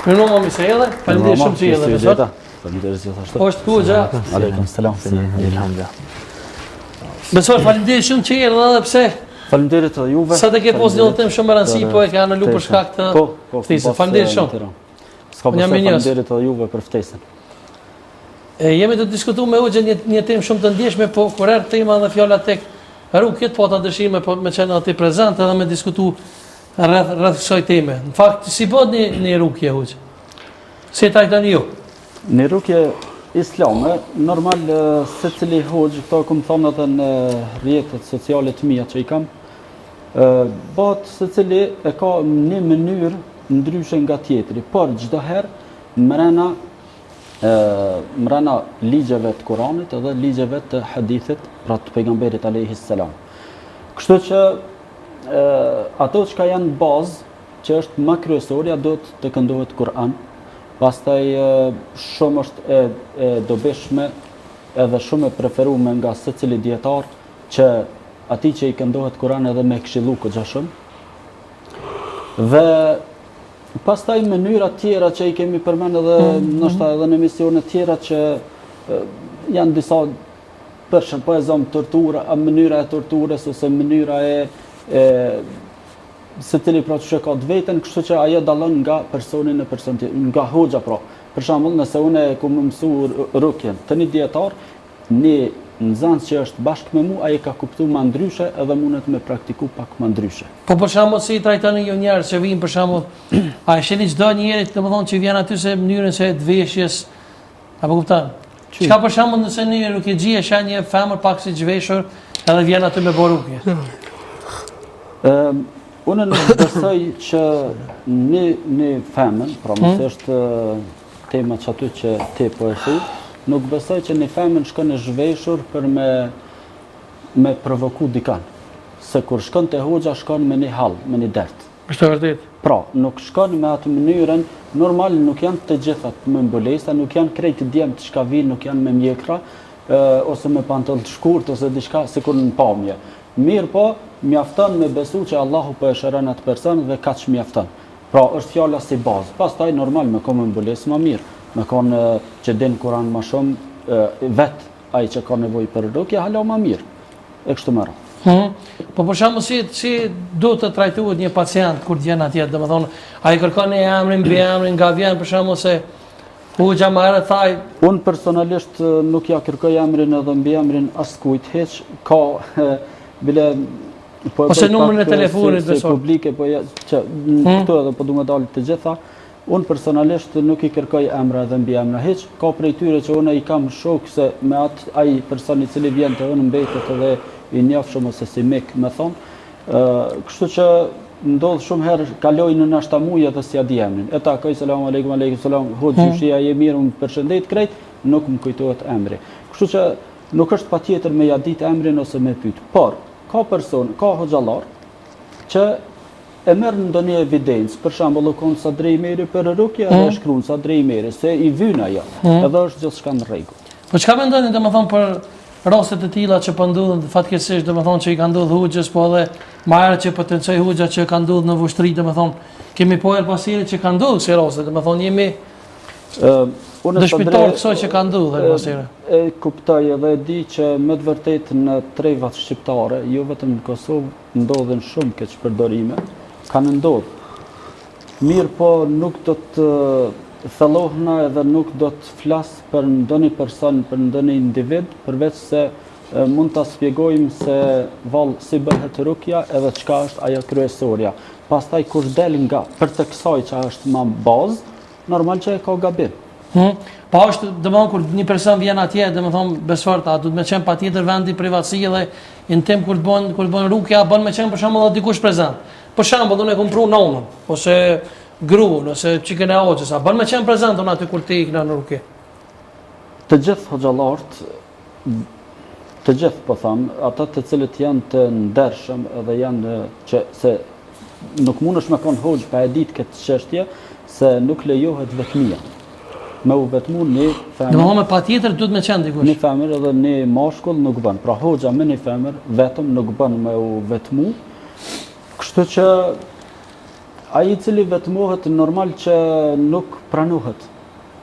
Mirë mami se edhe, faleminderit shumë që edhe sot. Faleminderit gjithashtu. Është Hoxha. Aleikum selam. Alhamdulillah. Besoj faleminderit shumë që edhe pse Faleminderit edhe juve. Sa të ke posë një temë shumë rëndësi, po e kanë lu për shkak të ftesës. Faleminderit shumë. Ska përse faleminderit edhe juve për ftesën. Jemi të diskutuar me Hoxhën një temë shumë të ndjeshme, po kur erdh tema dhe fjala tek rrugët, po ta dëshiroj me çana aty prezant edhe me diskutu rreth kësaj teme. Në fakt, si bëhet një rrugje Hoxhë? Si e trajtoni ju? Një rrugje islame, normal secili hoxh, këto kam thënë edhe në rrjetet sociale të mia që i kam, bëhet secili e ka një mënyrë ndryshe nga tjetri, por çdo herë mrena ligjeve të Kuranit edhe ligjeve të hadithit, pra të pejgamberit alayhis salam. Kështu që ato që janë bazë, që është më kryesorja, do të këndohet Kur'an. Pastaj shumë është e dobishme edhe shumë e preferuar nga secili dietar që atij që i këndohet Kur'an edhe me këshillu shumë. Dhe pastaj mënyra tjera që i kemi përmend edhe ndoshta edhe në emisione tjera që janë disa për shembull po e zëm tortura, mënyra e torturës ose mënyra e se cili pra që ka të vetën, kështu që ajo dallon nga personi në person tjetër, nga hoxha pra. Për shembull, nëse unë ku më mësu rukjen të një dietar, një nxënës që është bashkë me mua, ai ka kuptuar më ndryshe edhe mundet me praktiku pak më ndryshe. Po për shembull si trajtoni ju njerëz që vijnë për shembull, a e shihni çdo njeri, domethënë që vjen aty se mënyrën se të veshjes, apo kupton? Çka për shembull nëse një rukjexhi e sheh një femër pak si zhveshur, edhe vjen aty me borukje. Unë nuk besoj që një femën, pra mësë është tema që aty që ti po e thu, nuk besoj që një femën shkon e zhveshur për me provoku dikan. Se kur shkon te hoxha, shkon me një hall, me një dert. Është vërtet. Pra, nuk shkon me atë mënyrën, normal nuk janë të gjithat me mbulesa, nuk janë krejt djemt që ka vinë, nuk janë me mjekra, ose me pantoll të shkurt, ose diçka sikur në pamje. Mirë po, mjafton me besu që Allahu po e shëron atë person dhe kaq mjafton. Pra, është fjala si bazë. Pastaj normal me komë mbulesë më mirë, me konë që din Kur'an më shumë, vetë ai që ka nevojë për rukje, hala më mirë. E kështu më radhë. Po për shembull si do të trajtohet një pacient kur vjen atje, domethënë ai kërkon një emrin, mbi emrin, nga vjen për shembull se hoxha më herë thaj. Unë personalisht nuk ja kërkoj emrin edhe mbi emrin askujt hiç, ka bile ose numrin e telefonit besoj publike, po që këtu edhe po duhet dalë të gjitha. Unë personalisht nuk i kërkoj emra dhe mbi emra hiç, ka prej tyre që unë i kam shok se me atë ai person i cili vjen te unë mbetet edhe i njeh shumë ose si mik, më thon. Kështu që ndodh shumë herë kaloj në nashta muaj edhe si ja di emrin. E takoj selam aleikum, aleikum selam, hoxhia je mirë, më përshëndet krejt, nuk më kujtohet emri. Kështu që nuk është patjetër me ja ditë emrin ose me pyet. Por ka person, ka hoxhallar që e merr ndonjë evidencë, për shembull, kon sa drejmeri për rukje dhe shkruan sa drejmeri, se i vyn ajo, edhe është gjithçka në rregull. Po çka mendoni domethënë për raste të tilla që po ndodhen fatkeqësisht, domethënë që i ka ndodhur hoxhës, po edhe më herë që potencoj hoxha që ka ndodhur në vushtri, domethënë kemi po herë pasire që ka ndodhur si raste, domethënë jemi dëshmitar kësaj që ka ndodhur herë pasire. E kuptoj edhe e di që me të vërtetë në trevat shqiptare, jo vetëm në Kosovë, ndodhen shumë keq përdorime. Kanë ndodhur. Mirë po nuk do të thellohna edhe nuk do të flas për ndonjë person, për ndonjë individ, përveç se mund ta shpjegojmë se vallë si bëhet rukja edhe çka është ajo kryesorja. Pastaj kur del nga për të kësaj që është më bazë, normal që e ka gabim. Po është domethënë kur një person vjen atje, domethënë besfarta, duhet me qenë patjetër vendi privatësi dhe intim kur bën rukja, bën me qenë për shembull dikush prezant. Për shembull, unë e kam pru nonën, ose gruan, ose çikën e hoxhës, a bën me qenë prezant unë aty kur ti ikna në rukje? Të gjithë hoxhallarët, të gjithë po them, ata të cilët janë të ndershëm edhe janë që se nuk mundesh me kon hoxh pa e ditë këtë çështje, se nuk lejohet vetmia. Me u vetmu një femër. Domethënë patjetër duhet me qenë dikush. Një femër edhe një mashkull nuk bën. Pra hoxha me një femër vetëm nuk bën me u vetmu. Kështu që Ai I cili vetmohet normal që nuk pranohet.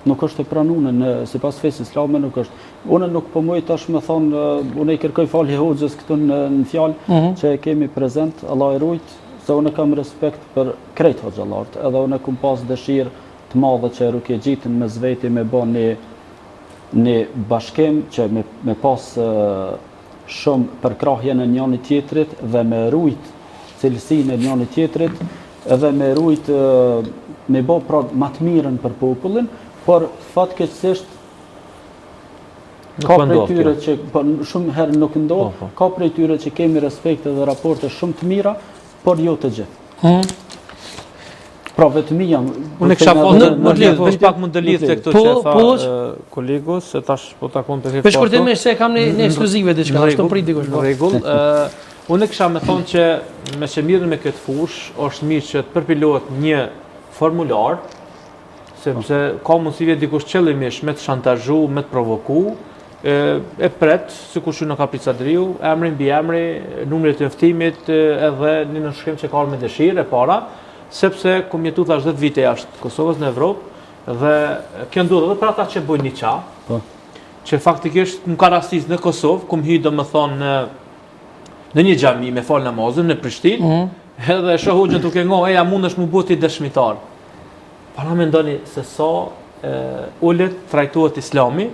Nuk është e pranuar sipas fesë islame nuk është. Unë nuk po muj tash më thon, unë I kërkoj falje hoxhës këtu në fjalë që e kemi prezent, Allah e rujt, se unë kam respekt për krejt hoxhallarët, edhe unë kam pas dëshirë të madhe që rukje gjitën me zveti me bën një bashkim që me pas shumë përkrahje në njëri tjetrit dhe me rujt cilësinë e njëri tjetrit, edhe me rujt me bë pra më të mirën për popullin, por fatkeqësisht ka prej tyre që shumë herë nuk ndodh, ka prej tyre që kemi respekt dhe raporte shumë të mira, por jo të gjithë. Pra vetëmia. Unë kisha veç pak mund të lidh te këto që tha kolegu, se tash po takon për herë. Shkurtimisht se kam një ekskluzive diçka, ashtu prit dikush. Në rregull. Unë kisha më thonë që me që mirën me këtë fushë, është mirë që të përpilohet një formular, sepse ka mundësi dikush qëllimisht me të shantazhu, me të provoku, e pret, sikur që në Kapriçadriu, emri mbi emri, numrin e njoftimit edhe një nënshkrim që ka me dëshirë e para, sepse kum jetu thash 10 vite jashtë Kosovës në Evropë dhe kjo ndodh edhe për ata që bojnë një qa, që faktikisht më ka rastis në Kosovë, kum hy domethënë në një xhami me fal namazin në Prishtinë, edhe shoh hoxhën duke ngo, ja mundesh mu bëti dëshmitar. Para mendoni se sa ulet trajtohet Islami,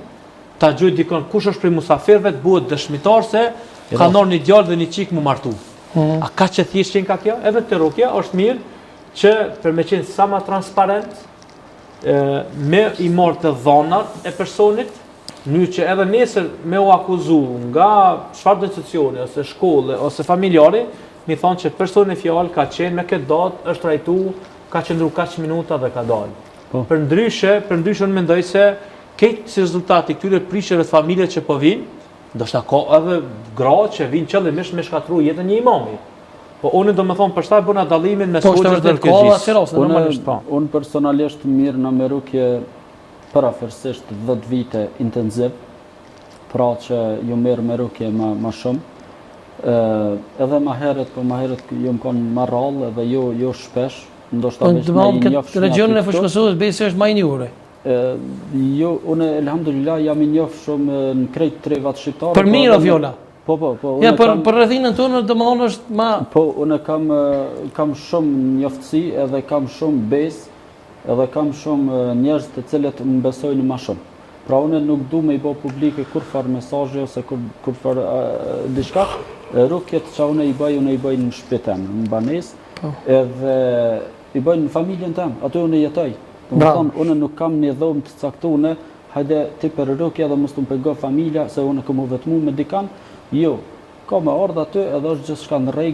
ta gjoj dikon kush është prej musafirëve të bëhet dëshmitar se ka ndarë një djalë dhe një çik mu martu. A ka që thjesht që ka kjo? Edhe te rukja është mirë që për me qenë sa ma transparent, me I marrë të dhonat e personit, në që edhe nesër me u akuzu nga çfarë institucioni, ose shkolle, ose familjari, mi thonë që personi fjalë ka qenë me këtë datë, është trajtu, ka qëndru kaq minuta dhe ka dalë. Për ndryshe unë mendoj se këtë si rezultati këtyre prishjeve të familje që po vinë, ndoshta ka edhe gra që vinë qëllimisht me shkatru jetën një imami. Po unë do më thonë për shtaj bëna dallimin me hoxhët dhe kërgjisë. Unë personalisht mirë në me rukje parafërsisht 10 vite intenziv, pra që ju merë me rukje ma shumë. Edhe ma herët ju më konë ma rallë edhe jo shpesh, ndoshta veç me I njofsh nga regionin e Fushkosovës besoj është ma I njohur. Jo, unë elhamdulillah jam I njohur shumë në krejt trevat shqiptare. Për mirë o fjolla. Po. Ja, për rrethinën tonë domethënë është ma. Po, unë kam shumë njoftësi edhe kam shumë besë, edhe kam shumë njerëz të cilët më besojnë më shumë. Pra unë nuk du me I bë publike kur farë mesazhe ose kur farë diçka. Rukjet që unë I bëj në shtëpinë, në banesë, edhe I bëj në familjen tim, aty unë jetoj. Unë nuk kam një dhomë të caktuar, hajde ti për rukje dhe mos të më pego familja se unë kam u vetmu me dikan. Jo, ka me ardha aty edhe është gjithçka në rregull.